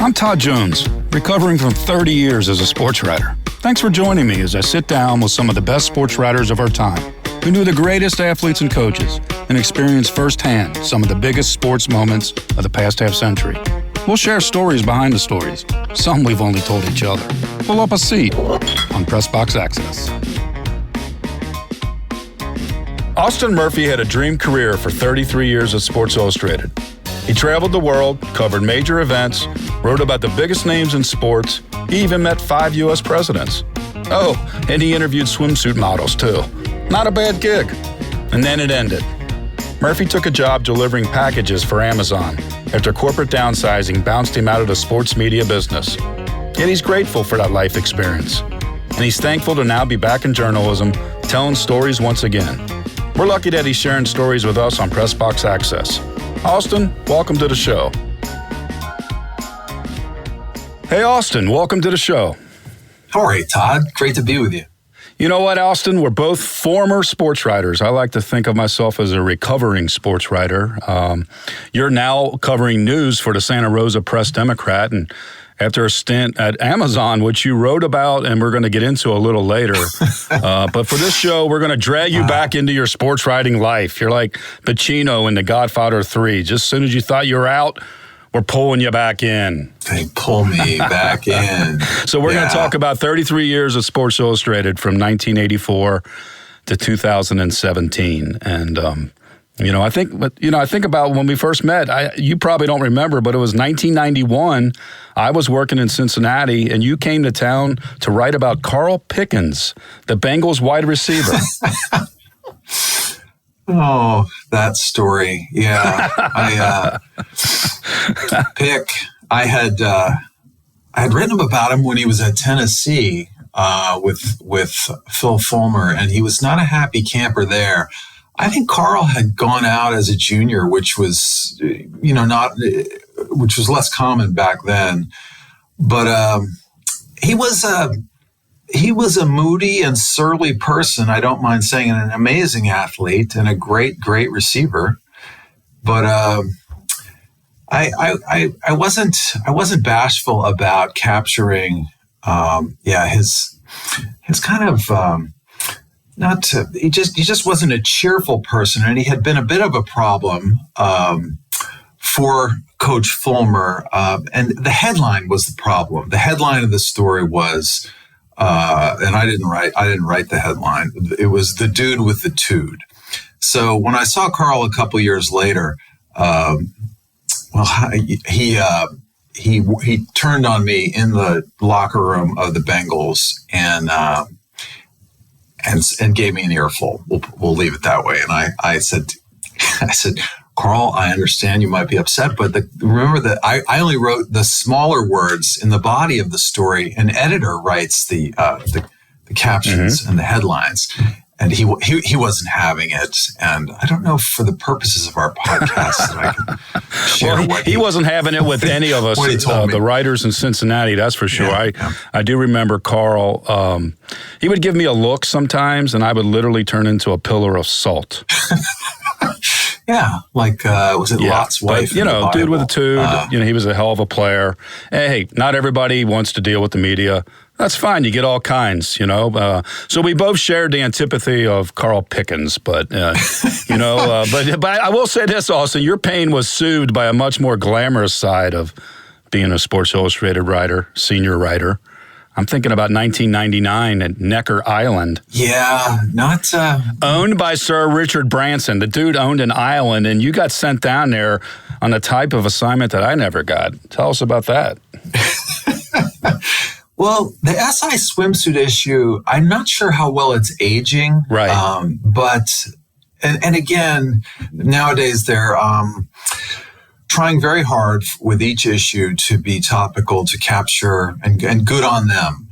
I'm Todd Jones, recovering from 30 years as a sports writer. Thanks for joining me as I sit down with some of the best sports writers of our time, who knew the greatest athletes and coaches and experienced firsthand some of the biggest sports moments of the past half century. We'll share stories behind the stories, some we've only told each other. Pull up a seat on Press Box Access. Austin Murphy had a dream career for 33 years at Sports Illustrated. He traveled the world, covered major events, wrote about the biggest names in sports. He even met 5 U.S. presidents. Oh, and he interviewed swimsuit models, too. Not a bad gig. And then it ended. Murphy took a job delivering packages for Amazon after corporate downsizing bounced him out of the sports media business. Yet he's grateful for that life experience. And he's thankful to now be back in journalism, telling stories once again. We're lucky that he's sharing stories with us on Press Box Access. Austin, welcome to the show. Hey, Austin, welcome to the show. How are you, Todd? Great to be with you. You know what, Austin? We're both former sports writers. I like to think of myself as a recovering sports writer. You're now covering news for the Santa Rosa Press-Democrat, and after a stint at Amazon, which you wrote about and we're going to get into a little later. But for this show, we're going to drag you back into your sports writing life. You're like Pacino in The Godfather 3. Just as soon as you thought you were out, we're pulling you back in. They pull me back in. So we're going to talk about 33 years of Sports Illustrated from 1984 to 2017. And, I think about when we first met. You probably don't remember, but it was 1991. I was working in Cincinnati, and you came to town to write about Carl Pickens, the Bengals wide receiver. Oh, that story. Yeah. I had written about him when he was at Tennessee with Phil Fulmer, and he was not a happy camper there. I think Carl had gone out as a junior, which was, which was less common back then. But he was a moody and surly person. I don't mind saying, an amazing athlete and a great receiver. But I wasn't bashful about capturing his kind of. He just wasn't a cheerful person, and he had been a bit of a problem for Coach Fulmer. And the headline was the problem. The headline of the story was, and I didn't write the headline. It was "The Dude with the Tude." So when I saw Carl a couple years later, he turned on me in the locker room of the Bengals and gave me an earful. We'll leave it that way. And I said, Carl, I understand you might be upset, but remember that I only wrote the smaller words in the body of the story. An editor writes the captions and the headlines, and he wasn't having it. And I don't know, for the purposes of our podcast, that I can share what he wasn't having it with any of us, the writers in Cincinnati, that's for sure. I do remember Carl. He would give me a look sometimes, and I would literally turn into a pillar of salt. Yeah, like, was it Lot's wife? But, dude with a tude, he was a hell of a player. Hey, not everybody wants to deal with the media. That's fine. You get all kinds, So we both shared the antipathy of Carl Pickens, but but I will say this, Austin, your pain was soothed by a much more glamorous side of being a Sports Illustrated writer, senior writer. I'm thinking about 1999 at Necker Island. Yeah, not... Owned by Sir Richard Branson. The dude owned an island, and you got sent down there on a type of assignment that I never got. Tell us about that. Well, the SI swimsuit issue, I'm not sure how well it's aging. Right. But again, nowadays they're trying very hard with each issue to be topical, to capture, and good on them.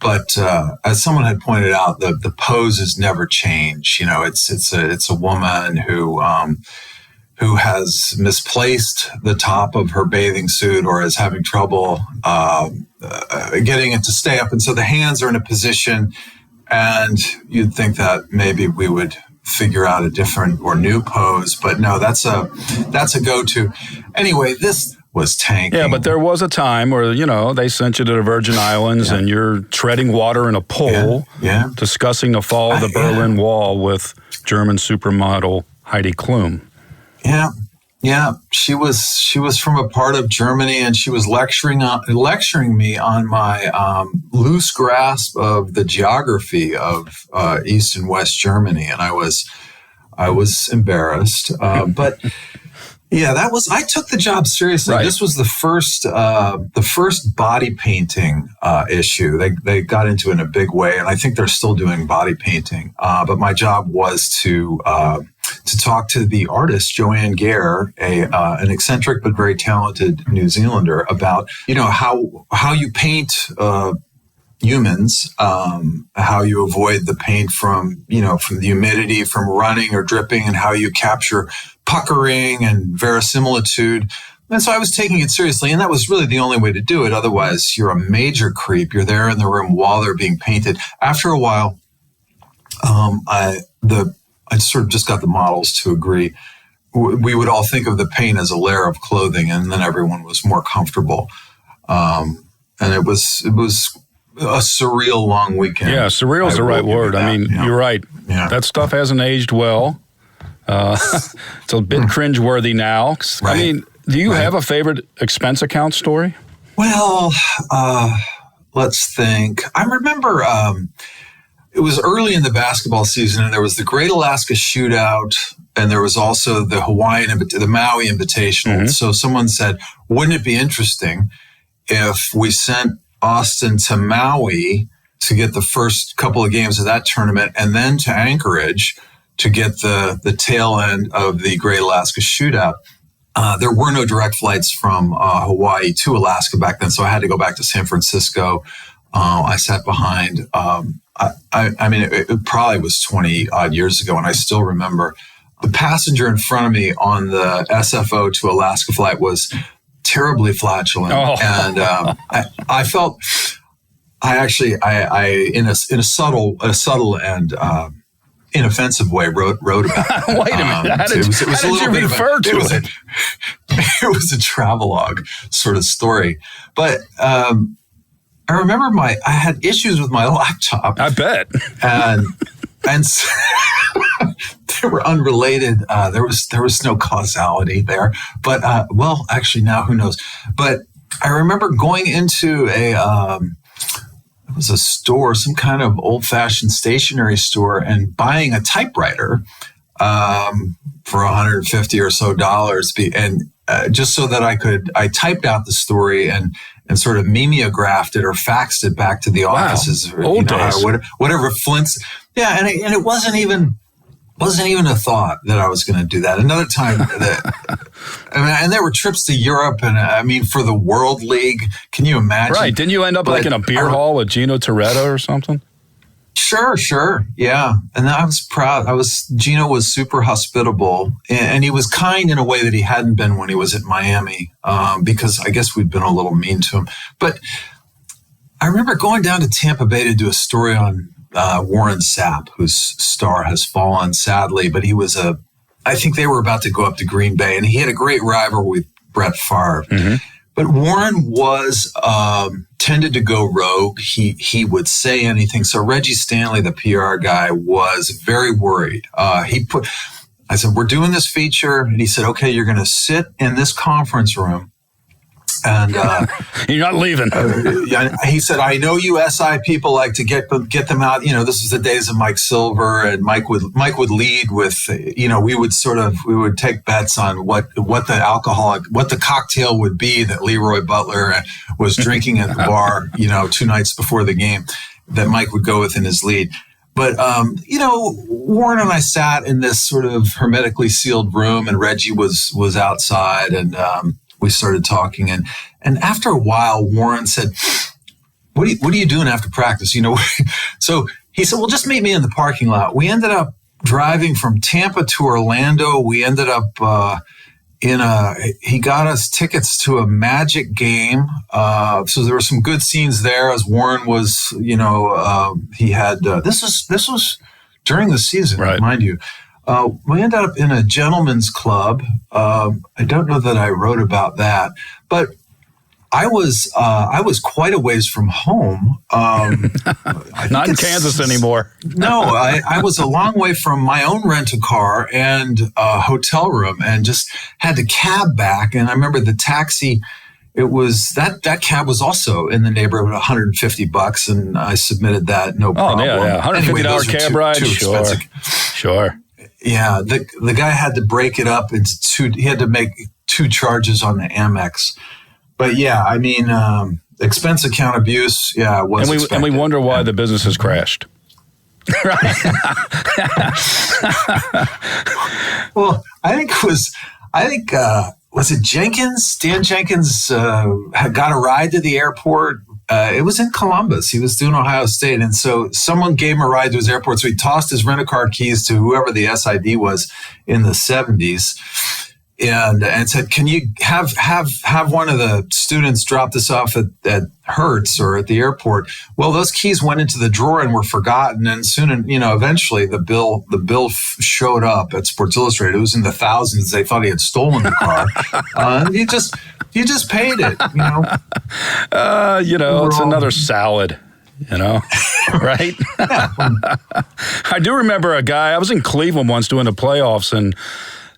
But as someone had pointed out, the poses never change. It's a woman who has misplaced the top of her bathing suit or is having trouble getting it to stay up. And so the hands are in a position, and you'd think that maybe we would figure out a different or new pose, but no, that's a go-to. Anyway, was tanking. Yeah, but there was a time where, they sent you to the Virgin Islands and you're treading water in a pool, discussing the fall of the Berlin Wall with German supermodel Heidi Klum. Yeah. She was from a part of Germany, and she was lecturing me on my loose grasp of the geography of East and West Germany, and I was embarrassed, but. Yeah, I took the job seriously. Right. This was the first body painting issue. They got into it in a big way, and I think they're still doing body painting. But my job was to talk to the artist Joanne Gare, an eccentric but very talented New Zealander, about how you paint humans, how you avoid the paint from the humidity, from running or dripping, and how you capture puckering and verisimilitude. And so I was taking it seriously, and that was really the only way to do it. Otherwise, you're a major creep. You're there in the room while they're being painted. After a while, I sort of just got the models to agree. We would all think of the paint as a layer of clothing, and then everyone was more comfortable. And it was a surreal long weekend. Yeah, surreal is the right word. I mean, you're right. Yeah. That stuff hasn't aged well. It's a bit cringeworthy now. Right. I mean, do you have a favorite expense account story? Well, let's think. I remember it was early in the basketball season, and there was the Great Alaska Shootout, and there was also the Maui Invitational. Mm-hmm. So someone said, wouldn't it be interesting if we sent Austin to Maui to get the first couple of games of that tournament, and then to Anchorage to get the tail end of the Great Alaska Shootout. There were no direct flights from Hawaii to Alaska back then, so I had to go back to San Francisco. I sat behind. I mean, it probably was 20 odd years ago, and I still remember the passenger in front of me on the SFO to Alaska flight was terribly flatulent, and I felt. I actually, in a subtle and inoffensive way, wrote about it. Wait a minute. How did you refer to it? It was a travelogue sort of story. But I remember I had issues with my laptop. I bet. And they were unrelated. There was no causality there. But, well, actually now who knows? But I remember going into it was a store, some kind of old-fashioned stationery store, and buying a typewriter for $150 or so, and just so that I typed out the story and sort of mimeographed it or faxed it back to the offices, or, old days. Or whatever Flint's. Yeah, and it wasn't even a thought that I was going to do that. Another time, and there were trips to Europe, and I mean, for the World League, can you imagine? Right. Didn't you end up like in a beer hall with Gino Toretto or something? Sure. Yeah. And I was proud. Gino was super hospitable, and he was kind in a way that he hadn't been when he was at Miami, because I guess we'd been a little mean to him. But I remember going down to Tampa Bay to do a story on Warren Sapp, whose star has fallen sadly, but he was I think they were about to go up to Green Bay, and he had a great rivalry with Brett Favre. Mm-hmm. But Warren was tended to go rogue. He would say anything. So Reggie Stanley, the PR guy, was very worried. I said, we're doing this feature, and he said, okay, you're going to sit in this conference room. And you're not leaving. He said, I know you SI people like to get them out. This was the days of Mike Silver, and Mike would lead with, we would take bets on what the cocktail would be that Leroy Butler was drinking at the bar, 2 nights before the game, that Mike would go with in his lead. But, Warren and I sat in this sort of hermetically sealed room, and Reggie was outside, and we started talking, and after a while, Warren said, what are you doing after practice? So he said, well, just meet me in the parking lot. We ended up driving from Tampa to Orlando. We ended up he got us tickets to a Magic game. So there were some good scenes there, as Warren was, he had, this was during the season, right, mind you. We ended up in a gentleman's club. I don't know that I wrote about that, but I was quite a ways from home. Not in Kansas anymore. No, I was a long way from my own rent-a-car and a hotel room, and just had to cab back. And I remember the taxi. It was that cab was also in the neighborhood of $150, and I submitted that, no problem. Oh yeah, $150 cab ride. Sure. Yeah, the guy had to break it up into two. He had to make 2 charges on the Amex. But yeah, I mean, expense account abuse. Yeah, it was. And we wonder why the business has crashed. Right. Well, I think was it Jenkins? Dan Jenkins had got a ride to the airport. It was in Columbus. He was doing Ohio State. And so someone gave him a ride to his airport. So he tossed his rent-a-car keys to whoever the SID was in the 70s and said, can you have one of the students drop this off at Hertz or at the airport? Well, those keys went into the drawer and were forgotten. And soon, eventually the bill showed up at Sports Illustrated. It was in the thousands. They thought he had stolen the car. And you just paid it, It's another salad, right? I do remember a guy, I was in Cleveland once doing the playoffs, and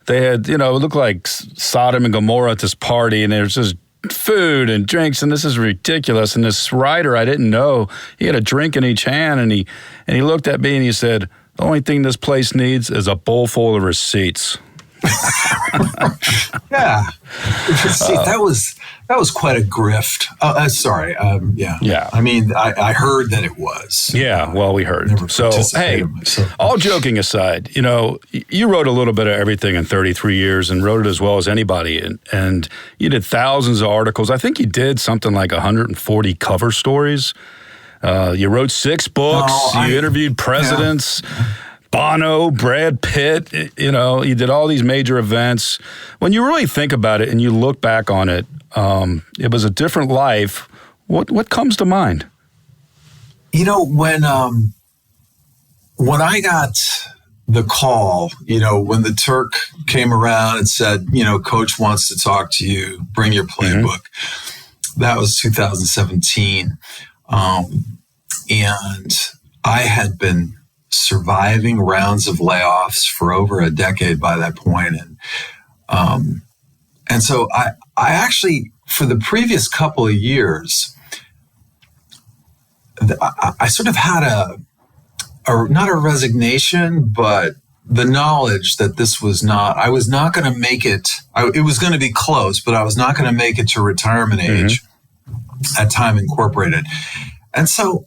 they had, it looked like Sodom and Gomorrah at this party, and there was just food and drinks, and this is ridiculous. And this writer, I didn't know, he had a drink in each hand, and he looked at me and he said, the only thing this place needs is a bowl full of receipts. Yeah. See, that was quite a grift. Sorry. Yeah. I mean, I heard that it was. Yeah. Well, we heard. So, hey, all joking aside, you wrote a little bit of everything in 33 years and wrote it as well as anybody. And you did thousands of articles. I think you did something like 140 cover stories. You wrote 6 books. You interviewed presidents. Yeah. Bono, Brad Pitt, you did all these major events. When you really think about it and you look back on it, it was a different life. What comes to mind? When I got the call, when the Turk came around and said, Coach wants to talk to you, bring your playbook. Mm-hmm. That was 2017. And I had been surviving rounds of layoffs for over a decade by that point. And so I actually, for the previous couple of years, I sort of had not a resignation, but the knowledge that I was not going to make it. It was going to be close, but I was not going to make it to retirement age at Time Incorporated. And so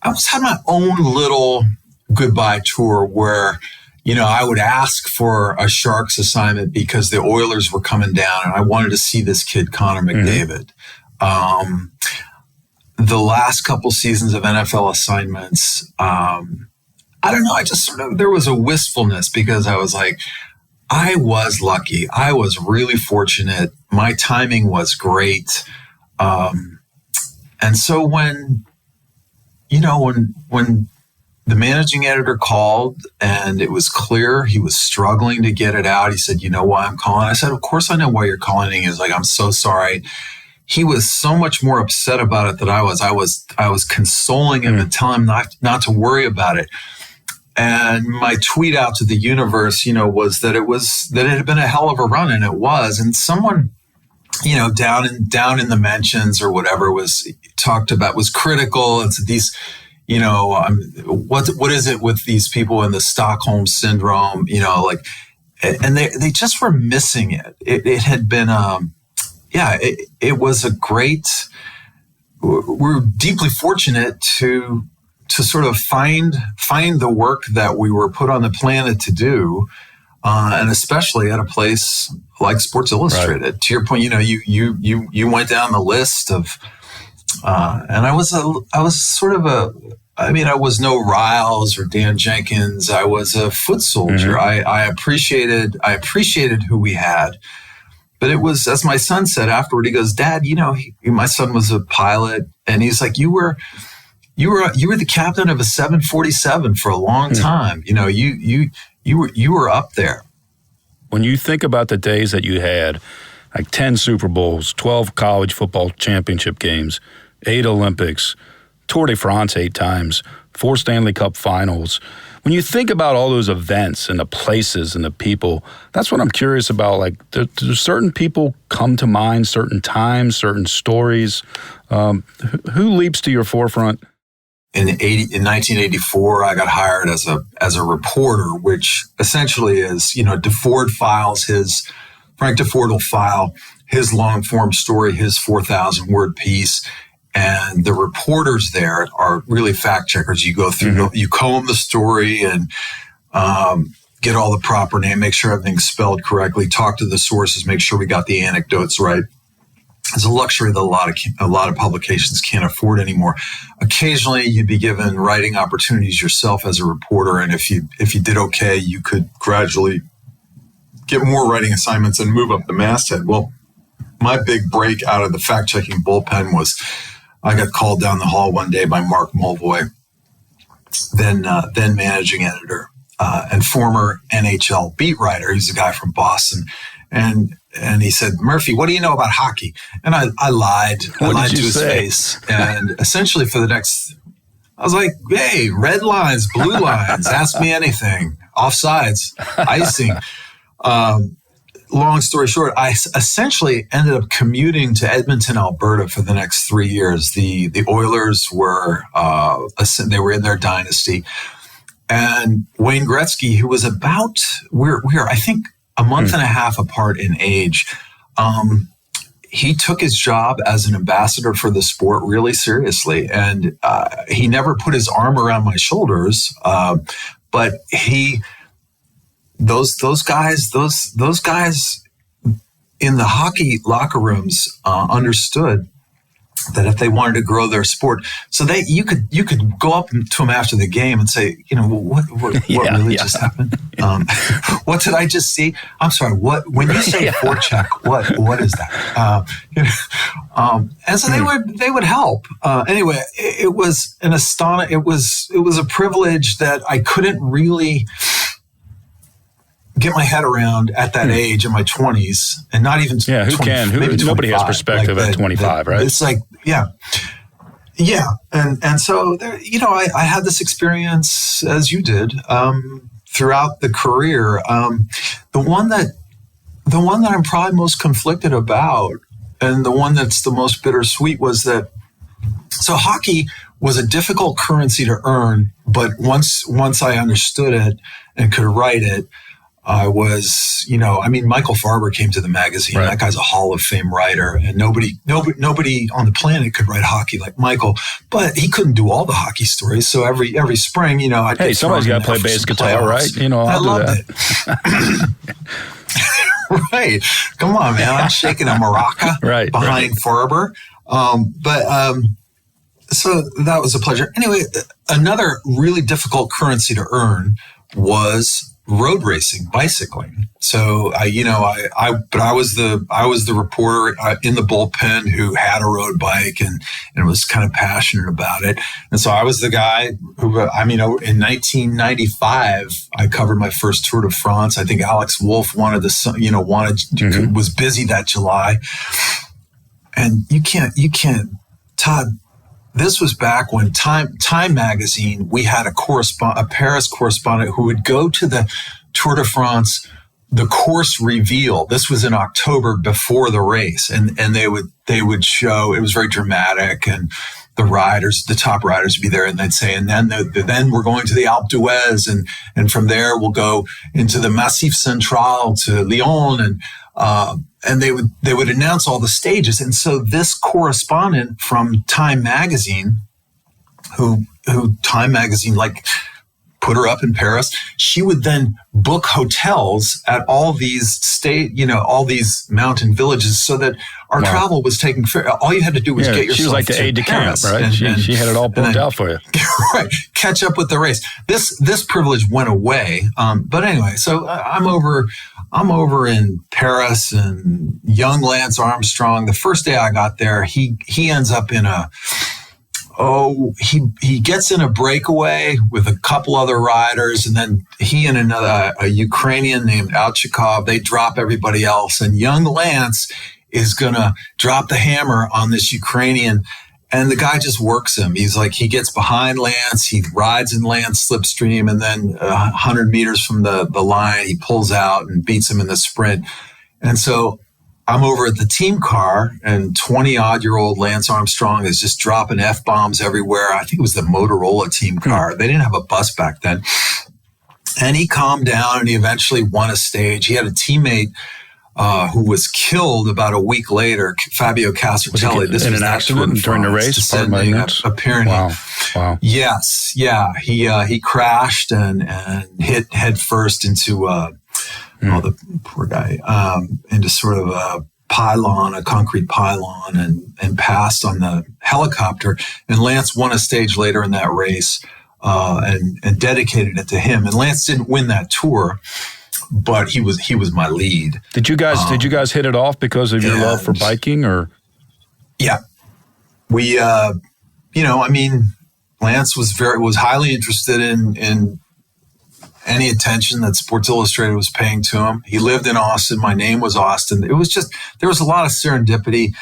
I was having my own little goodbye tour where, I would ask for a Sharks assignment because the Oilers were coming down and I wanted to see this kid, Connor McDavid. The last couple seasons of NFL assignments, I don't know, I just there was a wistfulness because I was like, I was lucky. I was really fortunate. My timing was great. And so when the managing editor called and it was clear he was struggling to get it out, he said, you know why I'm calling? I said, of course I know why you're calling. He was like, I'm so sorry. He was so much more upset about it than I was. I was consoling him and telling him not to worry about it. And my tweet out to the universe, was that it had been a hell of a run, and it was. And someone, down in the mentions or whatever was critical. And said these, what is it with these people in the Stockholm syndrome? And they just were missing it. It had been, it was a great. We're deeply fortunate to sort of find the work that we were put on the planet to do, and especially at a place like Sports Illustrated. Right. To your point, you went down the list of, and I was no Riles or Dan Jenkins. I was a foot soldier. Mm-hmm. I appreciated who we had, but it was, as my son said afterward, he goes, Dad, my son was a pilot, and he's like, you were the captain of a 747 for a long time. you were up there. When you think about the days that you had, like 10 Super Bowls, 12 college football championship games, 8 Olympics, Tour de France 8 times, 4 Stanley Cup finals. When you think about all those events and the places and the people, that's what I'm curious about. Like, do certain people come to mind, certain times, certain stories? Who leaps to your forefront? In 1984, I got hired as a reporter, which essentially is, Frank DeFord will file his long form story, his 4,000 word piece. And the reporters there are really fact checkers. You go through, you comb the story and get all the proper name, make sure everything's spelled correctly, talk to the sources, make sure we got the anecdotes right. It's a luxury that a lot of publications can't afford anymore. Occasionally, you'd be given writing opportunities yourself as a reporter, and if you did okay, you could gradually get more writing assignments and move up the masthead. Well, my big break out of the fact-checking bullpen was I got called down the hall one day by Mark Mulvoy, then managing editor and former NHL beat writer. He's a guy from Boston. And he said, "Murphy, what do you know about hockey?" And I lied. I lied to his face. And essentially for the next, I was like, "Hey, red lines, blue lines, ask me anything. Offsides, icing." Long story short, I essentially ended up commuting to Edmonton, Alberta for the next 3 years. The Oilers were, they were in their dynasty. And Wayne Gretzky, who was about, we're I think, a month and a half apart in age, he took his job as an ambassador for the sport really seriously. And he never put his arm around my shoulders, but those guys in the hockey locker rooms understood that if they wanted to grow their sport, so you could go up to them after the game and say, what really just happened? What did I just see? I'm sorry. What when you say forecheck? What is that? And so they would help. Anyway, it was an it was a privilege that I couldn't really get my head around at that age in my 20s, and not even who 20, can? Nobody has perspective at 25, right? It's like and so there, I had this experience as you did throughout the career. The one that I'm probably most conflicted about, and the one that's the most bittersweet, was that. So hockey was a difficult currency to earn, but once I understood it and could write it, I was, Michael Farber came to the magazine. Right. That guy's a Hall of Fame writer, and nobody on the planet could write hockey like Michael. But he couldn't do all the hockey stories. So every spring, I'd somebody's got to play bass guitar, right? I loved it. Right? Come on, man! I'm shaking a maraca behind Farber. So that was a pleasure. Anyway, another really difficult currency to earn was road racing, bicycling. So I was the reporter in the bullpen who had a road bike and was kind of passionate about it. And so I was the guy who, in 1995, I covered my first Tour de France. I think Alex Wolff was busy that July. And you can't, Todd. This was back when Time magazine, we had a Paris correspondent who would go to the Tour de France, the course reveal. This was in October before the race, and they would show. It was very dramatic, and the top riders would be there, and they'd say, and then we're going to the Alpe d'Huez, and from there we'll go into the Massif Central to Lyon, and they would announce all the stages. And so this correspondent from Time magazine, who Time magazine put her up in Paris, she would then book hotels at all these all these mountain villages, so that our travel was taken fair. All you had to do was get yourself. She was like the aide de camp, right? She had it all booked out for you. Right, catch up with the race. This privilege went away. But anyway, so I'm over in Paris, and young Lance Armstrong. The first day I got there, he ends up in he gets in a breakaway with a couple other riders, and then he and a Ukrainian named Alchikov, they drop everybody else, and young Lance is going to drop the hammer on this Ukrainian, and the guy just works him. He gets behind Lance, he rides in Lance slipstream, and then 100 meters from the line, he pulls out and beats him in the sprint. And so I'm over at the team car, and 20-odd-year-old Lance Armstrong is just dropping F-bombs everywhere. I think it was the Motorola team car. They didn't have a bus back then. And he calmed down, and he eventually won a stage. He had a teammate who was killed about a week later, Fabio Casartelli. This was an accident during the race? Apparently. Wow. Yes. Yeah. He crashed and hit head first into the poor guy, into sort of a concrete pylon, and passed on the helicopter. And Lance won a stage later in that race, and dedicated it to him. And Lance didn't win that tour, but he was my lead. Did you guys hit it off because of your love for biking, or? Yeah, we, Lance was highly interested in any attention that Sports Illustrated was paying to him. He lived in Austin. My name was Austin. It was just, there was a lot of serendipity.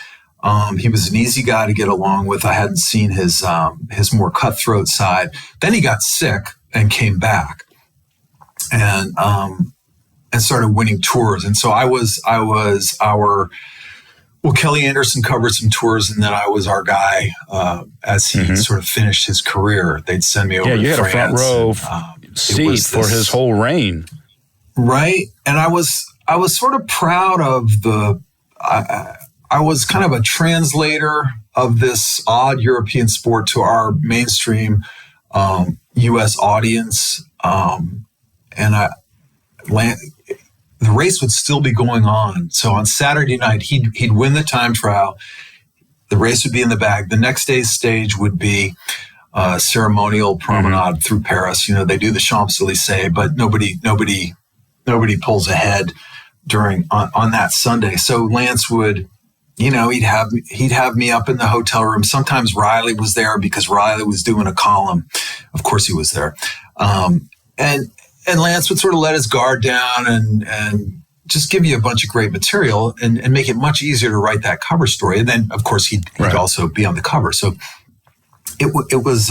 He was an easy guy to get along with. I hadn't seen his more cutthroat side. Then he got sick and came back, and started winning tours. And so I was Kelly Anderson covered some tours, and then I was our guy as he sort of finished his career. They'd send me over to France. Yeah, you had a front row seat for his whole reign. Right. And I was sort of proud of I was kind of a translator of this odd European sport to our mainstream U.S. audience. The race would still be going on. So on Saturday night, he'd win the time trial. The race would be in the bag. The next day's stage would be a ceremonial promenade through Paris. They do the Champs-Élysées, but nobody pulls ahead on that Sunday. So Lance would, he'd have me up in the hotel room. Sometimes Riley was there because Riley was doing a column. Of course he was there. And Lance would sort of let his guard down and just give you a bunch of great material and make it much easier to write that cover story. And then, of course, he'd also be on the cover. So it was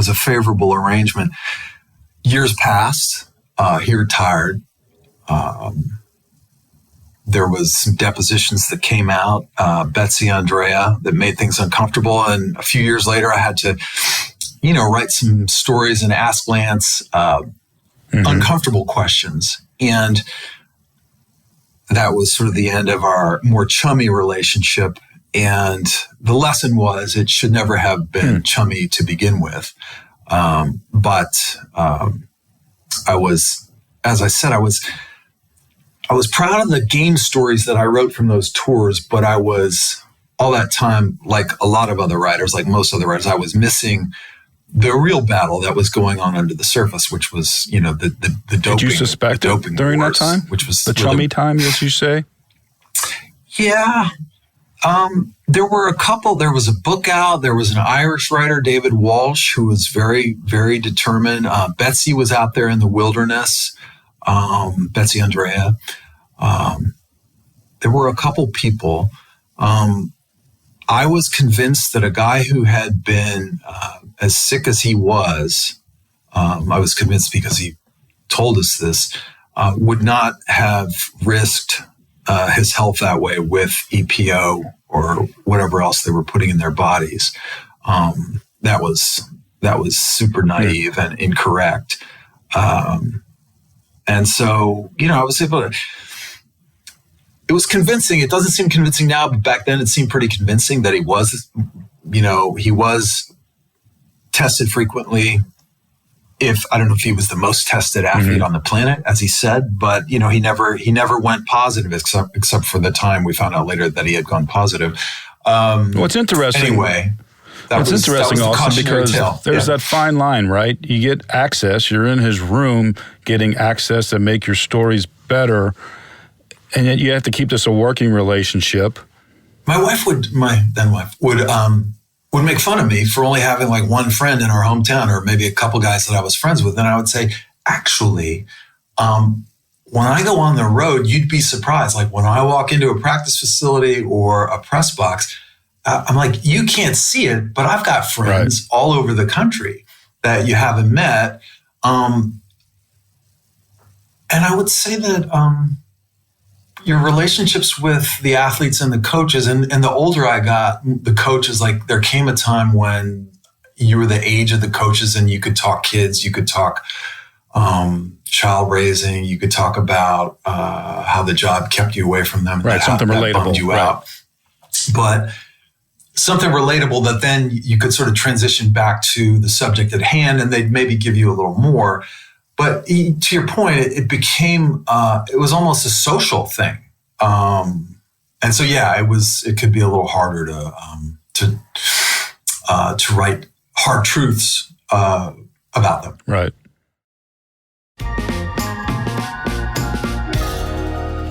a favorable arrangement. Years passed. He retired. There was some depositions that came out, Betsy Andrea, that made things uncomfortable. And a few years later, I had to, write some stories and ask Lance uncomfortable questions. And that was sort of the end of our more chummy relationship. And the lesson was it should never have been chummy to begin with. But I was, as I said, I was proud of the game stories that I wrote from those tours, but I was all that time, like a lot of other writers, like most other writers, I was missing the real battle that was going on under the surface, which was, the doping. Did you suspect the doping during wars, that time? Which was the chummy time, as you say? Yeah. There were a couple. There was a book out. There was an Irish writer, David Walsh, who was very, very determined. Betsy was out there in the wilderness. Betsy Andrea. There were a couple people. I was convinced that a guy who had been as sick as he was, I was convinced because he told us this, would not have risked his health that way with EPO or whatever else they were putting in their bodies. That was super naive and incorrect. And so, I was able to, it was convincing. It doesn't seem convincing now, but back then it seemed pretty convincing that he was tested frequently. I don't know if he was the most tested athlete on the planet, as he said, but he never went positive except for the time we found out later that he had gone positive. What's interesting anyway. That's interesting, Austin, because there's that fine line, right? You get access. You're in his room getting access to make your stories better, and yet you have to keep this a working relationship. My then wife would would make fun of me for only having like one friend in our hometown, or maybe a couple guys that I was friends with. And I would say, actually, when I go on the road, you'd be surprised. Like when I walk into a practice facility or a press box, I'm like, you can't see it, but I've got friends all over the country that you haven't met. And I would say that your relationships with the athletes and the coaches, and the older I got, the coaches, like there came a time when you were the age of the coaches and you could talk kids, you could talk child raising, you could talk about how the job kept you away from them. Right, something relatable. Bummed you out. But something relatable that then you could sort of transition back to the subject at hand, and they'd maybe give you a little more. But to your point, it became, it was almost a social thing. And so, yeah, it could be a little harder to write hard truths about them. Right.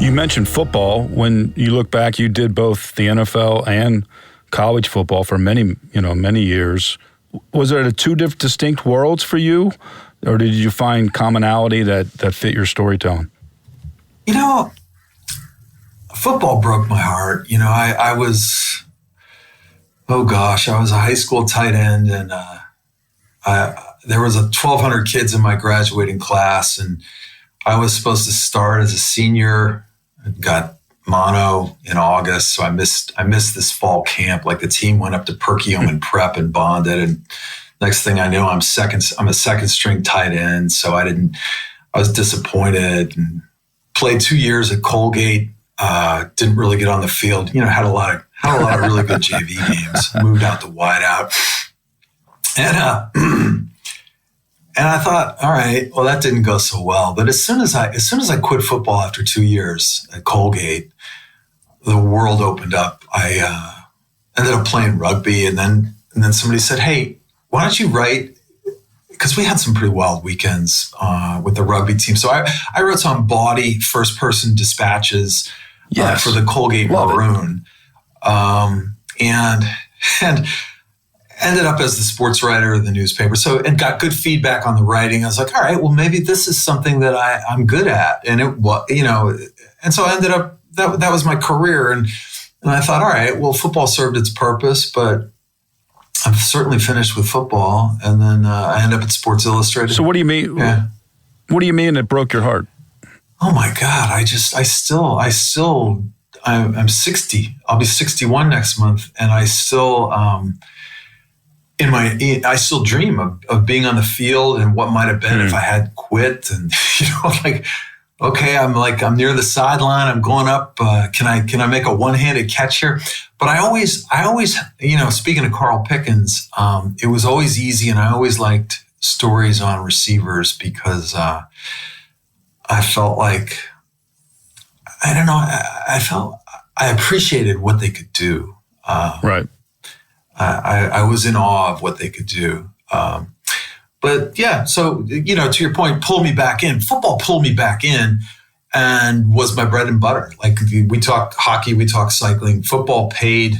You mentioned football. When you look back, you did both the NFL and college football for many years. Was there two distinct worlds for you, or did you find commonality that fit your storytelling? Football broke my heart. I was a high school tight end, and there was 1,200 kids in my graduating class, and I was supposed to start as a senior. I got mono in August, so I missed this fall camp. Like the team went up to Perkiomen and prep and bonded, and next thing I know, I'm a second string tight end. So I was disappointed, and played 2 years at Colgate. Didn't really get on the field. Had a lot of really good JV games. Moved out to wideout, and I thought, all right, well, that didn't go so well. But as soon as I quit football after 2 years at Colgate, the world opened up. I ended up playing rugby, and then somebody said, "Hey, why don't you write?" Because we had some pretty wild weekends with the rugby team. So I wrote some bawdy first-person dispatches for the Colgate Maroon, and ended up as the sports writer of the newspaper. So, and got good feedback on the writing. I was like, all right, well, maybe this is something that I'm good at. And it was, and so I ended up, that was my career. And I thought, all right, well, football served its purpose, but I'm certainly finished with football. And then I ended up at Sports Illustrated. So what do you mean? Yeah. What do you mean it broke your heart? Oh my God. I'm 60. I'll be 61 next month. And I still, I still dream of being on the field and what might have been if I had quit, and okay, I'm near the sideline, I'm going up. Can I make a one-handed catch here? But I always, speaking of Carl Pickens, it was always easy, and I always liked stories on receivers because I felt like, I appreciated what they could do. Right. I was in awe of what they could do. But yeah, so, to your point, pulled me back in. Football pulled me back in and was my bread and butter. Like we talk hockey, we talk cycling. Football paid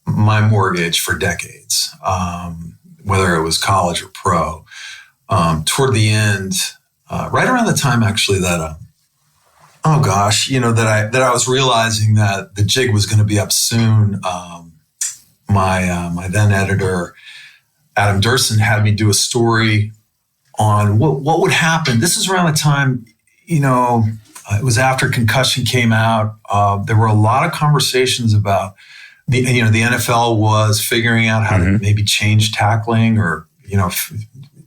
my mortgage for decades, whether it was college or pro. Toward the end, right around the time actually that, that I was realizing that the jig was going to be up soon. My then editor, Adam Durson, had me do a story on what would happen. This is around the time, it was after concussion came out. There were a lot of conversations about the NFL was figuring out how to maybe change tackling or,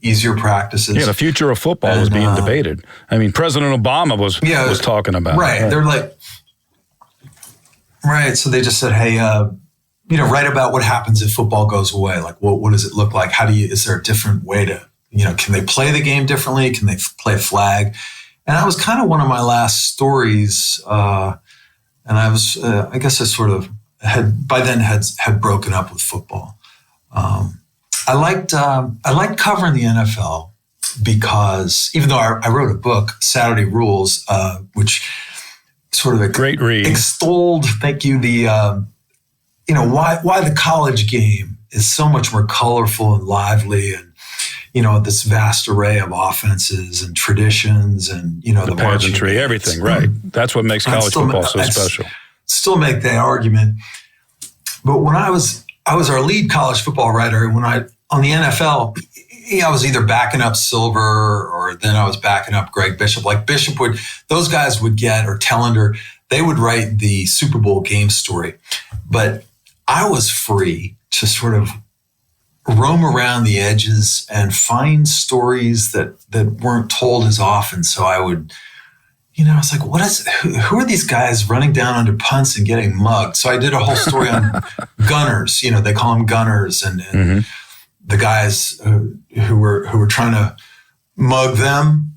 easier practices. Yeah, the future of football was being debated. I mean, President Obama was talking about it. Right. They're like, right. So they just said, hey, write about what happens if football goes away. Like, what does it look like? Is there a different way to, can they play the game differently? Can they play a flag? And that was kind of one of my last stories. And I was, I guess I sort of had broken up with football. I liked covering the NFL because even though I wrote a book, Saturday Rules, which sort of great read, extolled, thank you, the, why the college game is so much more colorful and lively, and this vast array of offenses and traditions, and the pageantry, everything. Right. That's what makes college football so special. Still make that argument, but when I was our lead college football writer, on the NFL, I was either backing up Silver or then I was backing up Greg Bishop. Like Bishop those guys would get, or Tellender, they would write the Super Bowl game story. But I was free to sort of roam around the edges and find stories that weren't told as often. So I would, I was like, who are these guys running down under punts and getting mugged? So I did a whole story on gunners, they call them gunners, and mm-hmm. the guys who were trying to mug them.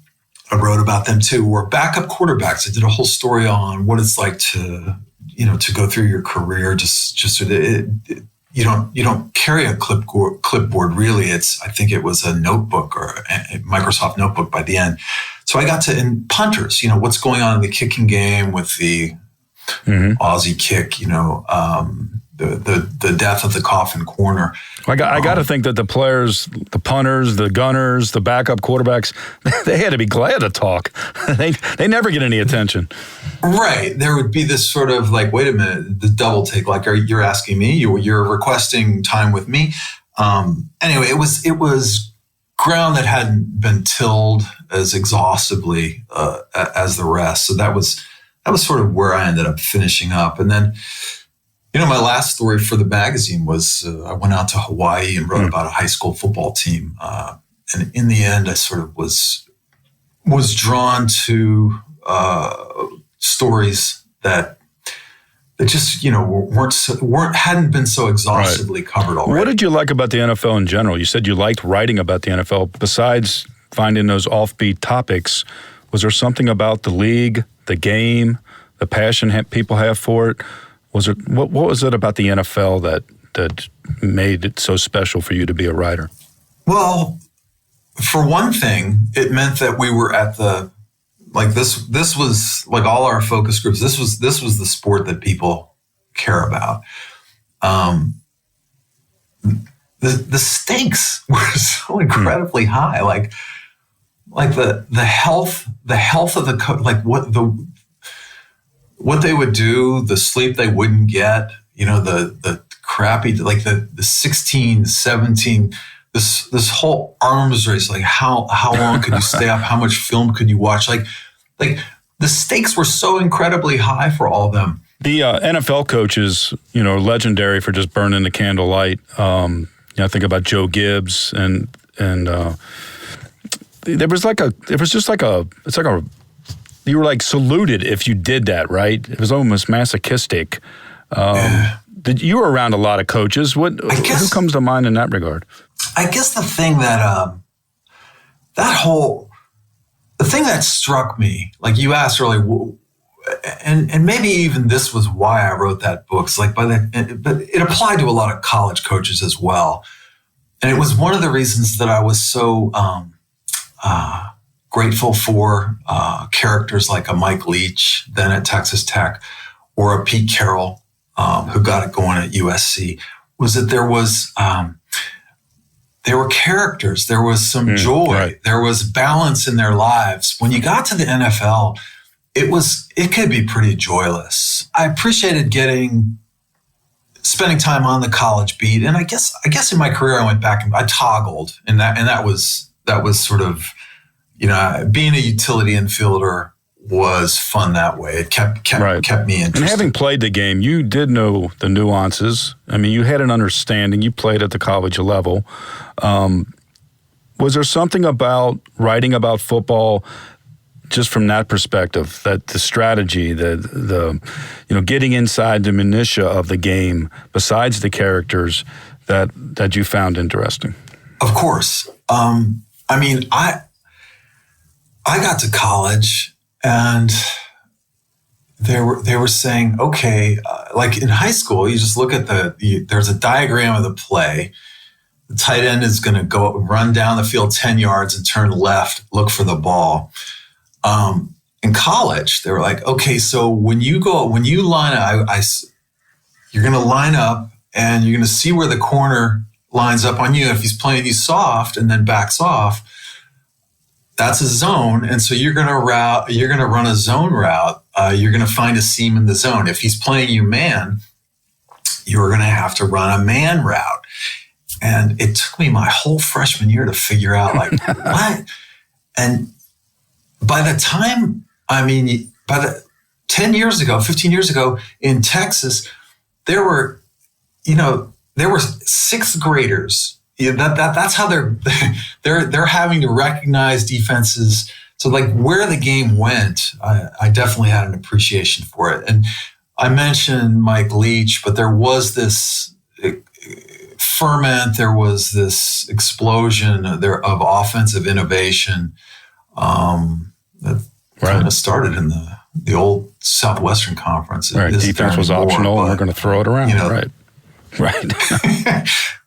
I wrote about them too. Or backup quarterbacks. I did a whole story on what it's like to go through your career. Just so that you don't carry a clipboard really. I think it was a notebook or a Microsoft notebook by the end. So I got to, in punters, what's going on in the kicking game with the mm-hmm. Aussie kick, the death of the coffin corner. I got to think that the players, the punters, the gunners, the backup quarterbacks, they had to be glad to talk. They never get any attention. Right. There would be this sort of like, wait a minute, the double take. Like, you're asking me? You're requesting time with me? Anyway, it was ground that hadn't been tilled as exhaustively as the rest. So that was sort of where I ended up finishing up. And then, my last story for the magazine was I went out to Hawaii and wrote about a high school football team. And in the end, I sort of was drawn to stories that just hadn't been so exhaustively covered already. What did you like about the NFL in general? You said you liked writing about the NFL. Besides finding those offbeat topics, was there something about the league, the game, the passion people have for it? What was it about the NFL that made it so special for you to be a writer? Well, for one thing, it meant that we were at this was like all our focus groups. This was the sport that people care about. The stakes were so incredibly high. Like the health of the what they would do, the sleep they wouldn't get, the crappy, like the 16, 17, this whole arms race, like how long could you stay up? How much film could you watch? Like the stakes were so incredibly high for all of them. The NFL coaches, are legendary for just burning the candlelight. I think about Joe Gibbs and you were like saluted if you did that, right? It was almost masochistic. You were around a lot of coaches. Who comes to mind in that regard? I guess the thing that the thing that struck me, like you asked earlier, and maybe even this was why I wrote that book. But it applied to a lot of college coaches as well, and it was one of the reasons that I was so grateful for characters like a Mike Leach, then at Texas Tech, or a Pete Carroll, who got it going at USC, was that there were characters, there was some joy, right. There was balance in their lives. When you got to the NFL, it could be pretty joyless. I appreciated spending time on the college beat, and I guess in my career I went back and I toggled, and that was sort of, being a utility infielder was fun that way. It kept me interested. And having played the game, you did know the nuances. I mean, you had an understanding. You played at the college level. Was there something about writing about football, just from that perspective, that the strategy, the getting inside the minutia of the game, besides the characters, that you found interesting? Of course. I got to college and they were saying, okay, like in high school, you just look at there's a diagram of the play. The tight end is going to run down the field 10 yards and turn left, look for the ball. In college, they were like, okay, so when you line up, you're going to line up and you're going to see where the corner lines up on you. If he's playing you soft and then backs off, that's a zone. And so you're going to run a zone route. You're going to find a seam in the zone. If he's playing you man, you're going to have to run a man route. And it took me my whole freshman year to figure out like, what? And by the time, 10 years ago, 15 years ago in Texas, there were sixth graders. That's how they're having to recognize defenses. So like where the game went, I definitely had an appreciation for it. And I mentioned Mike Leach, but there was this ferment, there was this explosion of offensive innovation that kind of started in the old Southwestern Conference. Right, defense was optional, and we're going to throw it around. Right.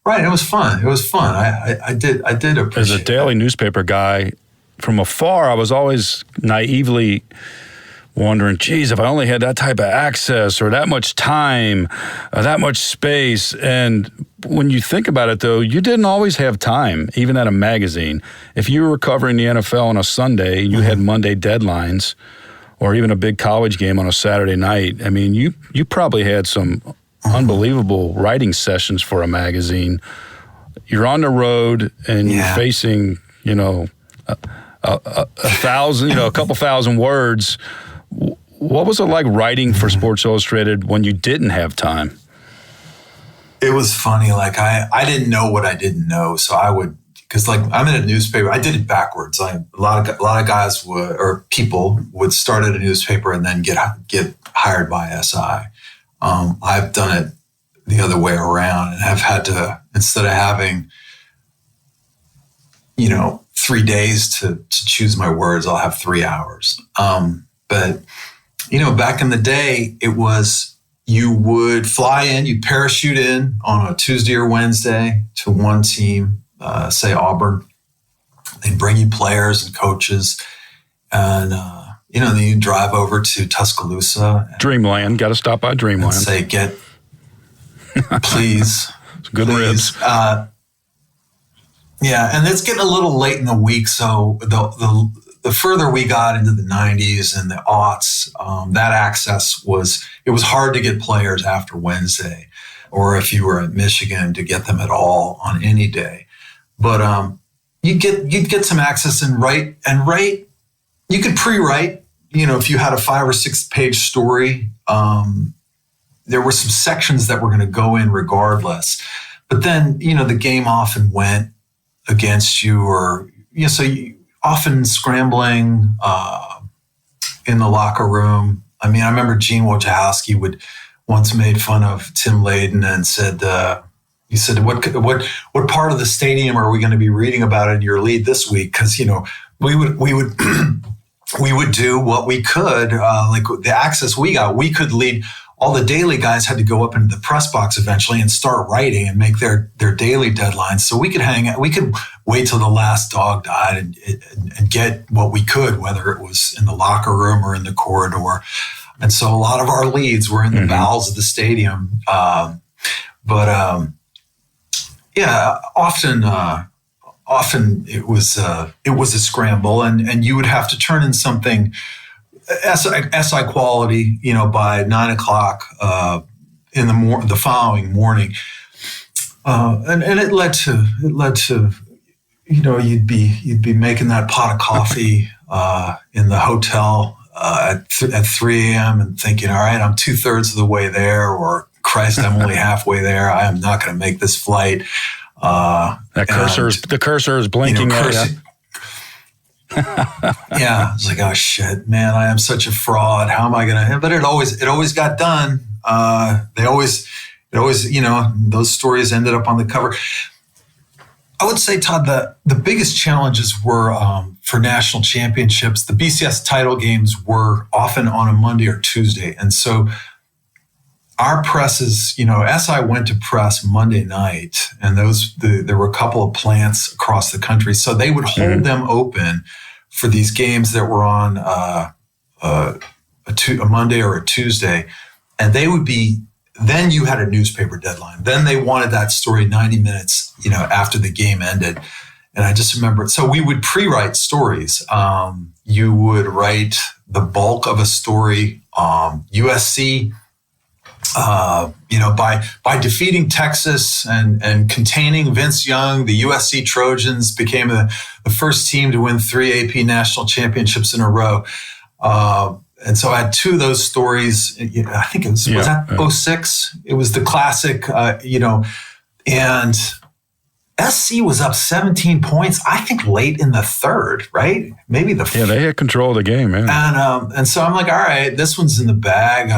Right. It was fun. I did appreciate. As a daily newspaper guy, from afar, I was always naively wondering, geez, if I only had that type of access or that much time, or that much space. And when you think about it, though, you didn't always have time, even at a magazine. If you were covering the NFL on a Sunday, you had Monday deadlines, or even a big college game on a Saturday night. I mean, you probably had some unbelievable writing sessions for a magazine. You're on the road and you're facing, a couple thousand words. What was it like writing for Sports Illustrated when you didn't have time? It was funny. Like I didn't know what I didn't know, so I would, because like I'm in a newspaper. I did it backwards. A lot of guys people would start at a newspaper and then get hired by SI. I've done it the other way around, and have had to, instead of having 3 days to choose my words, I'll have 3 hours. But back in the day, it was, you would fly in, you parachute in on a Tuesday or Wednesday to one team, say Auburn. They'd bring you players and coaches, and then you drive over to Tuscaloosa. Dreamland, got to stop by Dreamland. And say, please. Good ribs. And it's getting a little late in the week, so the further we got into the 90s and the aughts, that access was hard to get players after Wednesday, or if you were at Michigan, to get them at all on any day. But you'd get some access and write. You could pre-write, if you had a 5 or 6 page story, there were some sections that were going to go in regardless. But then, the game often went against you, or, so you often scrambling in the locker room. I mean, I remember Gene Wojciechowski would once made fun of Tim Layden and said, he said, what part of the stadium are we going to be reading about in your lead this week? Because, we would we would do what we could, like the access we got. We could lead. All the daily guys had to go up into the press box eventually and start writing and make their daily deadlines. So we could hang out. We could wait till the last dog died and get what we could, whether it was in the locker room or in the corridor. And so a lot of our leads were in the bowels of the stadium. Often it was a scramble, and you would have to turn in something SI quality, by 9 o'clock in the following morning, and it led to you'd be making that pot of coffee in the hotel at 3 a.m. and thinking, all right, I'm 2/3 of the way there, or Christ, I'm only halfway there. I am not going to make this flight. The cursor is blinking at you. Yeah, it's like, oh shit, man, I am such a fraud. How am I gonna? But it always got done. It always, those stories ended up on the cover. I would say, Todd, the biggest challenges were for national championships. The BCS title games were often on a Monday or Tuesday, and so our presses, SI went to press Monday night, and there were a couple of plants across the country. So they would hold them open for these games that were on a Monday or a Tuesday. And they would be then you had a newspaper deadline. Then they wanted that story 90 minutes, after the game ended. And I just remember, so we would pre-write stories. You would write the bulk of a story. USC, by defeating Texas and containing Vince Young, the USC Trojans became the first team to win 3 AP national championships in a row. And so I had 2 of those stories. I think was that 06? It was the classic, and SC was up 17 points, I think late in the third, right? Maybe they had control of the game, man. And so I'm like, all right, this one's in the bag.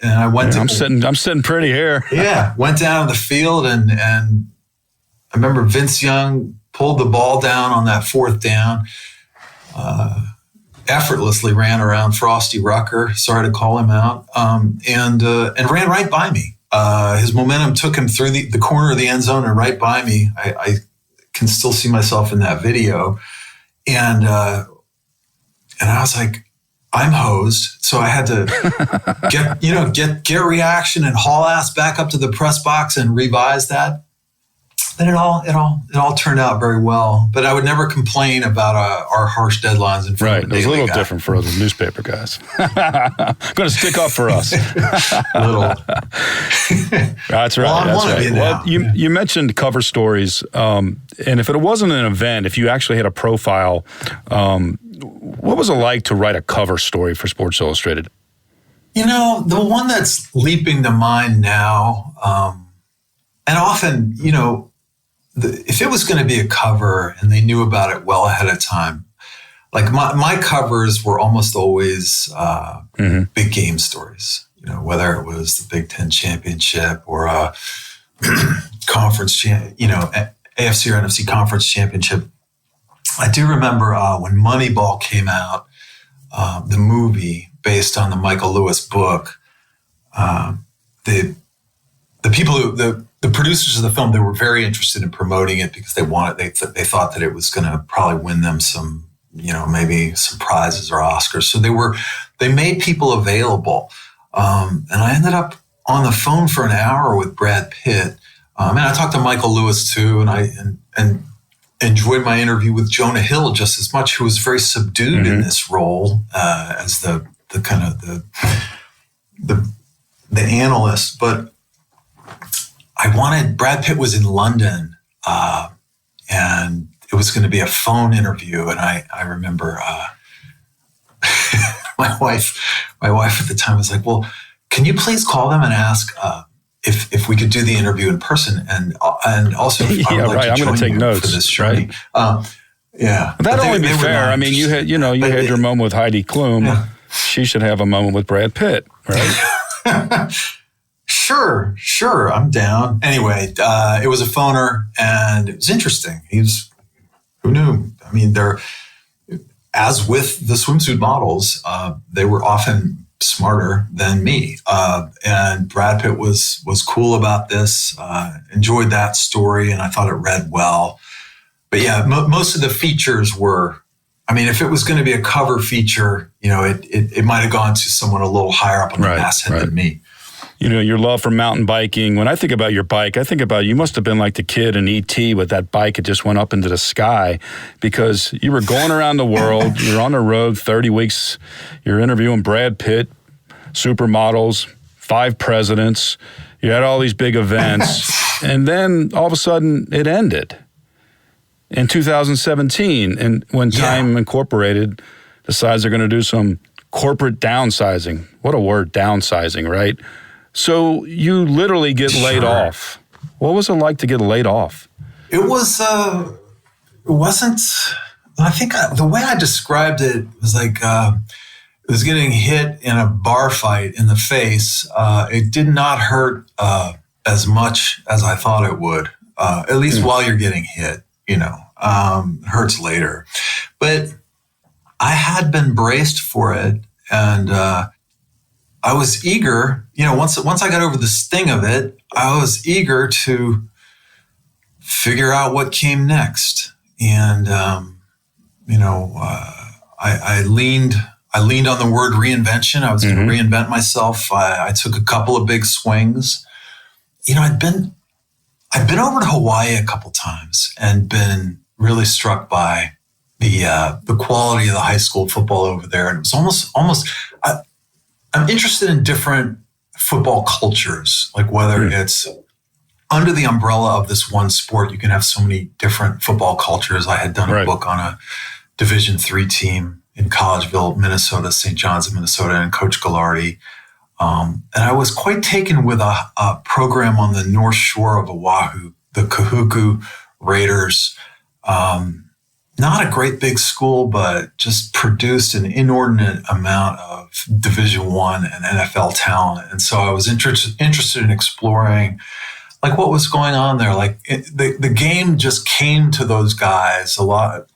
I went. I'm sitting pretty here. Yeah, went down to the field and I remember Vince Young pulled the ball down on that 4th down. Effortlessly ran around Frosty Rucker. Sorry to call him out, and ran right by me. His momentum took him through the corner of the end zone and right by me. I can still see myself in that video, and I was like, I'm hosed. So I had to get reaction and haul ass back up to the press box and revise that. And it all turned out very well. But I would never complain about our harsh dedeadlines in front of the It was a little guy. different for other newspaper guys. Going to stick up for us. Little. That's right. Well, that's right. Well, you mentioned cover stories, and if it wasn't an event, if you actually had a profile, what was it like to write a cover story for Sports Illustrated? The one that's leaping to mind now, and often, if it was going to be a cover and they knew about it well ahead of time, like my covers were almost always big game stories, whether it was the Big Ten championship or a conference, AFC or NFC conference championship. I do remember when Moneyball came out, the movie based on the Michael Lewis book, the people the producers of the film, they were very interested in promoting it because they thought that it was going to probably win them some, maybe some prizes or Oscars. So they made people available. And I ended up on the phone for an hour with Brad Pitt. And I talked to Michael Lewis too. And enjoyed my interview with Jonah Hill just as much, who was very subdued in this role as the kind of the analyst. But Brad Pitt was in London, and it was going to be a phone interview. And I remember my wife at the time was like, well, can you please call them and ask if we could do the interview in person, and also if I would like to I'm join going to take you notes for this journey. right? Yeah, that'd only be fair. I mean, you had your moment with Heidi Klum. Yeah. She should have a moment with Brad Pitt, right? Sure, I'm down. Anyway, it was a phoner, and it was interesting. Who knew? I mean, as with the swimsuit models, they were often smarter than me. And Brad Pitt was cool about this, enjoyed that story, and I thought it read well. But yeah, most of the features were, I mean, if it was going to be a cover feature, it might have gone to someone a little higher up on the masthead than me. Your love for mountain biking. When I think about your bike, I think about you must have been like the kid in E.T. with that bike. It just went up into the sky because you were going around the world. You're on the road 30 weeks. You're interviewing Brad Pitt, supermodels, 5 presidents. You had all these big events. And then all of a sudden it ended in 2017. And when Time Incorporated decides they're going to do some corporate downsizing. What a word, downsizing, right? So you literally get laid off. What was it like to get laid off? It wasn't, I think the way I described it was like, it was getting hit in a bar fight in the face. It did not hurt as much as I thought it would, at least while you're getting hit, it hurts later. But I had been braced for it, and I was eager, once I got over the sting of it, I was eager to figure out what came next. And, I leaned I leaned on the word reinvention. I was going to reinvent myself. I took a couple of big swings. I'd been over to Hawaii a couple times and been really struck by the quality of the high school football over there. And it was almost. I'm interested in different football cultures, like whether it's under the umbrella of this one sport, you can have so many different football cultures. I had done a book on a Division III team in Collegeville, Minnesota, St. John's of Minnesota, and Coach Gallardi. And I was quite taken with a program on the North Shore of Oahu, the Kahuku Raiders. Not a great big school, but just produced an inordinate amount of Division I and NFL talent. And so I was interested in exploring like what was going on there. Like the game just came to those guys. A lot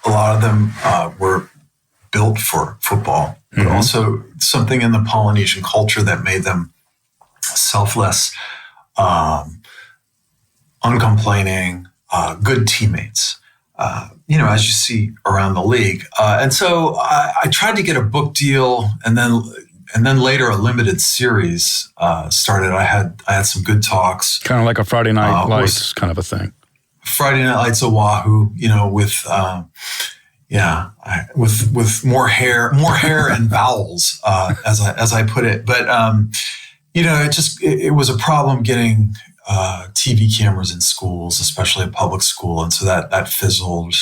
of them were built for football, but also something in the Polynesian culture that made them selfless, uncomplaining, good teammates. As you see around the league. And so I tried to get a book deal, and then later a limited series started. I had some good talks. Kind of like a Friday Night Lights kind of a thing. Friday Night Lights Oahu, with more hair and vowels, as I put it. But it was a problem getting TV cameras in schools, especially a public school, and so that fizzled.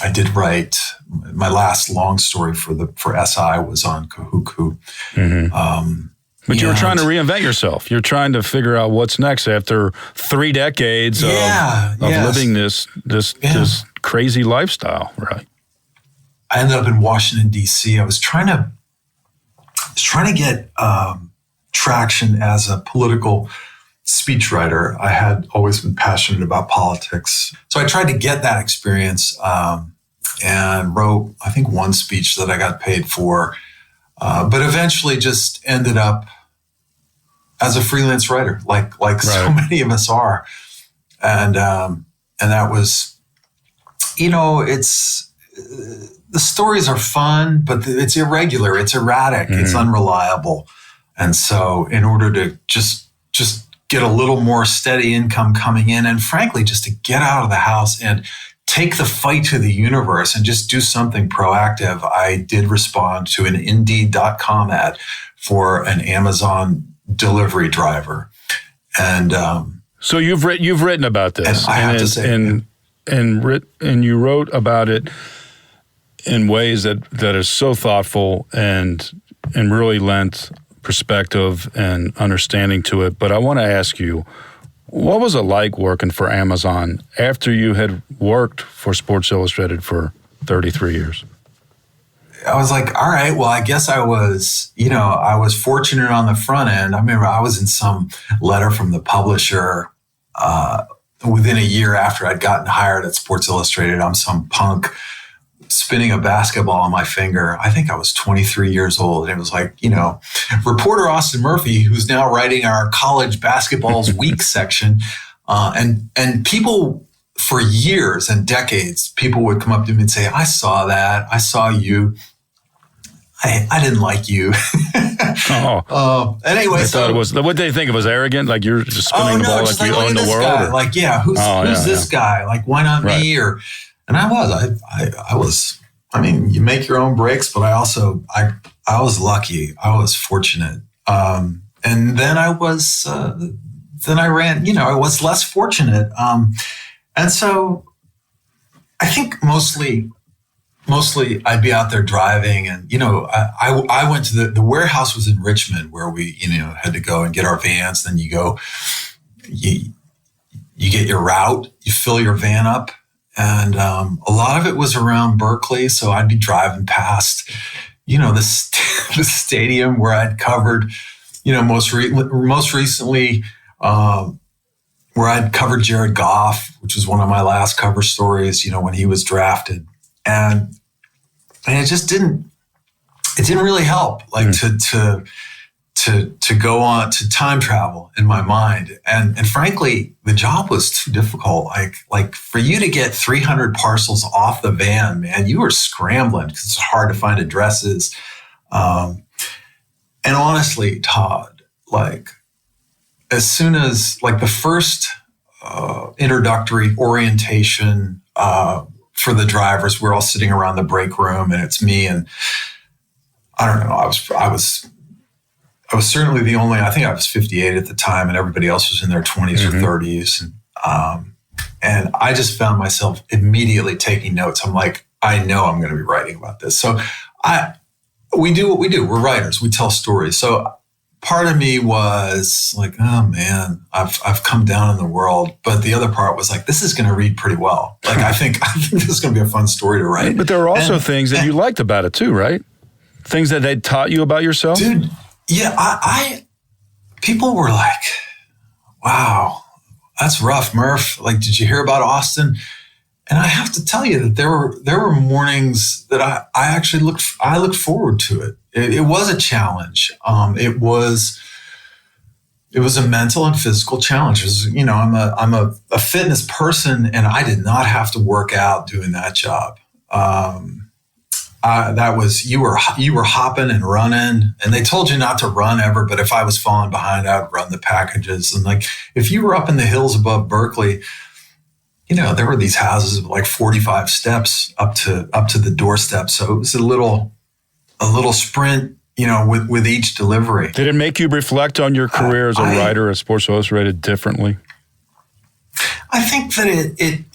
I did write my last long story for SI was on Kahuku. But you were trying to reinvent yourself. You're trying to figure out what's next after 3 decades of living this crazy lifestyle, right? I ended up in Washington, D.C. I was trying to get traction as a political speechwriter. I had always been passionate about politics. So I tried to get that experience and wrote, I think, one speech that I got paid for, but eventually just ended up as a freelance writer, like so many of us are. And that was, it's, the stories are fun, but it's irregular, it's erratic, it's unreliable. And so in order to just get a little more steady income coming in, and frankly, just to get out of the house and take the fight to the universe and just do something proactive, I did respond to an Indeed.com ad for an Amazon delivery driver. And so you've written about this, and I have to say, and you wrote about it in ways that is so thoughtful and really lent perspective and understanding to it. But I want to ask you, what was it like working for Amazon after you had worked for Sports Illustrated for 33 years? I was like, all right, well, I guess I was fortunate on the front end. I remember I was in some letter from the publisher within a year after I'd gotten hired at Sports Illustrated. I'm some punk spinning a basketball on my finger. I think I was 23 years old. And it was like, reporter Austin Murphy, who's now writing our college basketball's week section. And people for years and decades, people would come up to me and say, I saw that. I saw you. I didn't like you. Anyway, I thought it was, what they think it was arrogant? Like you're just spinning the ball like you own the world? Guy. Like, who's this guy? Like, why not me? And I was, you make your own breaks, but I was lucky. I was fortunate. And then I was less fortunate. And so I think mostly I'd be out there driving and, I went to the warehouse was in Richmond where we, had to go and get our vans. Then you go, you get your route, you fill your van up. And a lot of it was around Berkeley. So I'd be driving past, the stadium where I'd covered, most recently where I'd covered Jared Goff, which was one of my last cover stories, when he was drafted. And it just didn't really help, like to to go on to time travel in my mind. And frankly, the job was too difficult. Like for you to get 300 parcels off the van, man, you were scrambling because it's hard to find addresses. And honestly, Todd, like as soon as like the first introductory orientation for the drivers, we're all sitting around the break room and it's me and I don't know, I was certainly the only, I think I was 58 at the time and everybody else was in their 20s or 30s. And I just found myself immediately taking notes. I'm like, I know I'm going to be writing about this. So we do what we do. We're writers. We tell stories. So part of me was like, oh man, I've come down in the world. But the other part was like, this is going to read pretty well. Like, I think this is going to be a fun story to write. But there are also things that you liked about it too, right? Things that they taught you about yourself? Dude, yeah, people were like, wow, that's rough, Murph. Like, did you hear about Austin? And I have to tell you that there were mornings that I actually looked forward to it. It was a challenge. It was a mental and physical challenge. It was, I'm a fitness person, and I did not have to work out doing that job. That was, you were hopping and running, and they told you not to run ever, but if I was falling behind, I would run the packages. And like, if you were up in the hills above Berkeley, there were these houses of like 45 steps up to the doorstep. So it was a little sprint, with each delivery. Did it make you reflect on your career as a writer at Sports Illustrated differently? I think that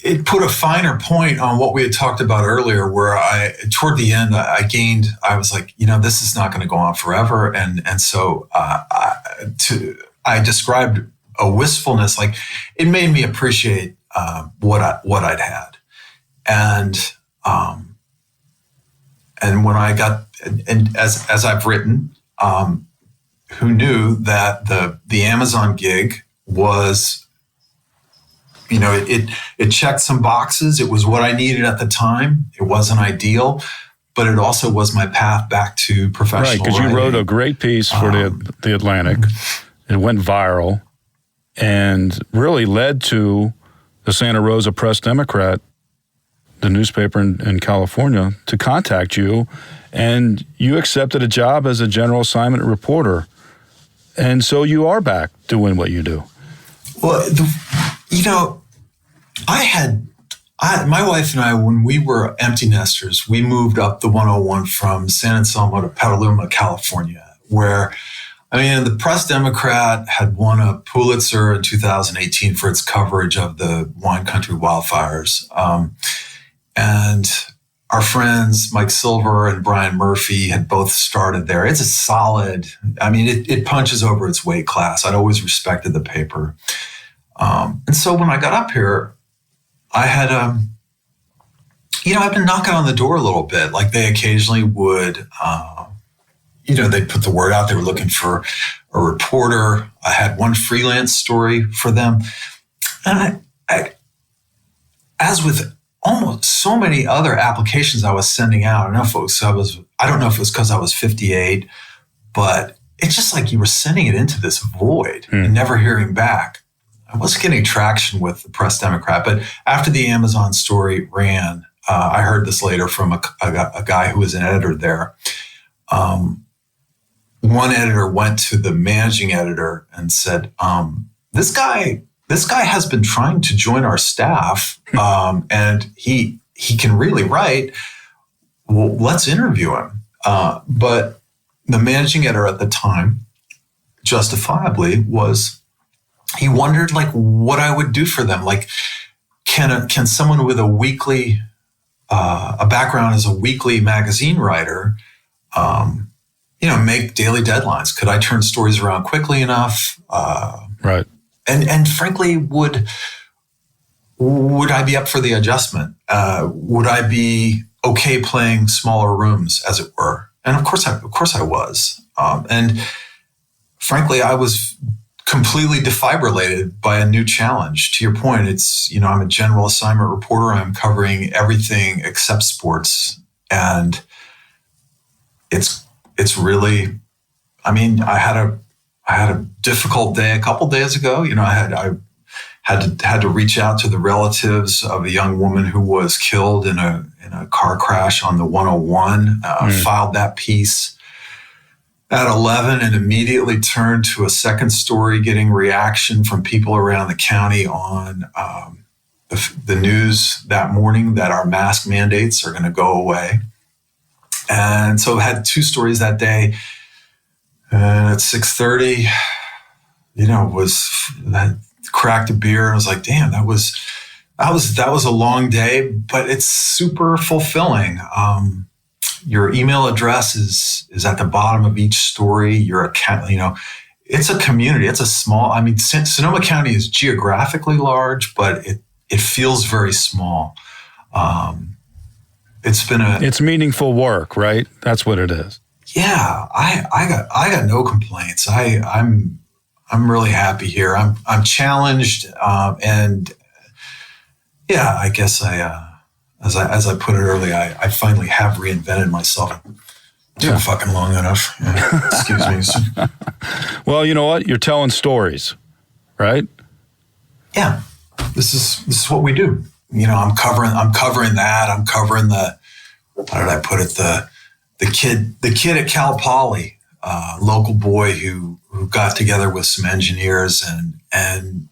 it put a finer point on what we had talked about earlier, where toward the end, I was like, this is not going to go on forever. And so I described a wistfulness, like it made me appreciate what I'd had. And when I got, and as I've written, who knew that the Amazon gig was, it checked some boxes. It was what I needed at the time. It wasn't ideal, but it also was my path back to professional writing. Right, because you wrote a great piece for the Atlantic. It went viral and really led to the Santa Rosa Press-Democrat, the newspaper in California, to contact you, and you accepted a job as a general assignment reporter. And so you are back doing what you do. Well, my wife and I, when we were empty nesters, we moved up the 101 from San Anselmo to Petaluma, California, where, the Press-Democrat had won a Pulitzer in 2018 for its coverage of the wine country wildfires. And our friends, Mike Silver and Brian Murphy, had both started there. It's a solid, it punches over its weight class. I'd always respected the paper. And so when I got up here, I had, I've been knocking on the door a little bit. Like they occasionally would, they'd put the word out. They were looking for a reporter. I had one freelance story for them. And I as with almost so many other applications I was sending out, I don't know if it was because I was 58, but it's just like you were sending it into this void and never hearing back. I wasn't getting traction with the Press-Democrat, but after the Amazon story ran, I heard this later from a guy who was an editor there. One editor went to the managing editor and said, this guy has been trying to join our staff, and he can really write. Well, let's interview him. But the managing editor at the time, justifiably, he wondered like what I would do for them. Like, can someone with a background as a weekly magazine writer, make daily deadlines? Could I turn stories around quickly enough? Right. And frankly, would I be up for the adjustment? Would I be okay playing smaller rooms, as it were? And of course I was. And frankly, I was completely defibrillated by a new challenge. To your point, it's, I'm a general assignment reporter. I'm covering everything except sports. And it's really I mean, I had a difficult day a couple days ago. I had to reach out to the relatives of a young woman who was killed in a car crash on the 101. Filed that piece at 11 and immediately turned to a second story, getting reaction from people around the county on the news that morning that our mask mandates are going to go away. And so I had two stories that day. And at 6:30, cracked a beer and I was like, damn, that was a long day, but it's super fulfilling. Your email address is at the bottom of each story. Your account, it's a community. It's a small, Sonoma County is geographically large, but it feels very small. It's meaningful work, right? That's what it is. Yeah, I got no complaints. I'm really happy here. I'm challenged, and yeah, I guess as I put it earlier, I finally have reinvented myself. Too fucking long enough. Yeah, excuse me. Well, you know what? You're telling stories, right? Yeah, this is what we do. I'm covering that. I'm covering the, how did I put it? The kid at Cal Poly, local boy who got together with some engineers and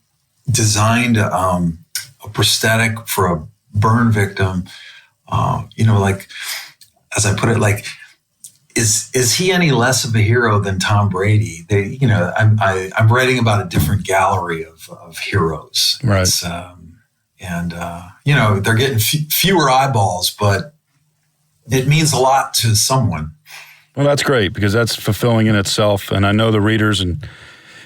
designed a prosthetic for a burn victim. As I put it, is he any less of a hero than Tom Brady? I'm writing about a different gallery of heroes. Right. They're getting fewer eyeballs, but it means a lot to someone. Well, that's great because that's fulfilling in itself. And I know the readers in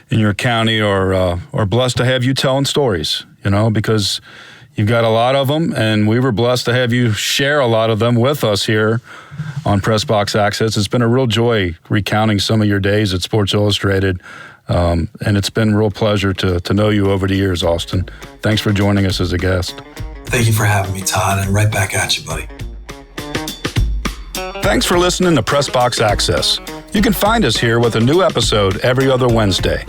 your county are blessed to have you telling stories, because you've got a lot of them. And we were blessed to have you share a lot of them with us here on Press Box Access. It's been a real joy recounting some of your days at Sports Illustrated. And it's been a real pleasure to know you over the years, Austin. Thanks for joining us as a guest. Thank you for having me, Todd, and right back at you, buddy. Thanks for listening to Press Box Access. You can find us here with a new episode every other Wednesday.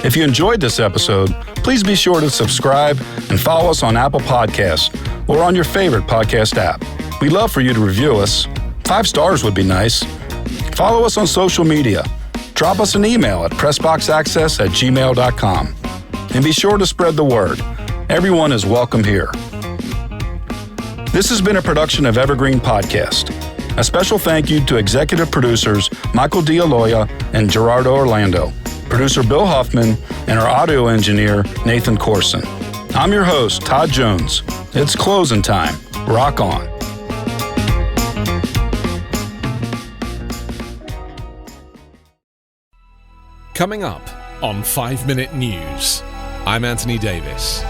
If you enjoyed this episode, please be sure to subscribe and follow us on Apple Podcasts or on your favorite podcast app. We'd love for you to review us. 5 stars would be nice. Follow us on social media. Drop us an email at pressboxaccess@gmail.com. And be sure to spread the word. Everyone is welcome here. This has been a production of Evergreen Podcast. A special thank you to executive producers Michael D'Aloia and Gerardo Orlando, producer Bill Huffman, and our audio engineer Nathan Corson. I'm your host, Todd Jones. It's closing time. Rock on. Coming up on 5 Minute News, I'm Anthony Davis.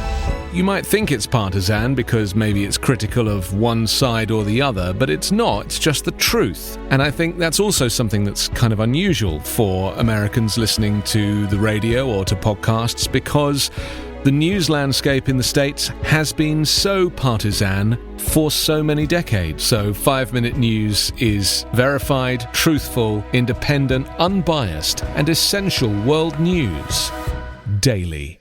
You might think it's partisan because maybe it's critical of one side or the other, but it's not. It's just the truth. And I think that's also something that's kind of unusual for Americans listening to the radio or to podcasts, because the news landscape in the States has been so partisan for so many decades. So 5 Minute News is verified, truthful, independent, unbiased, and essential world news daily.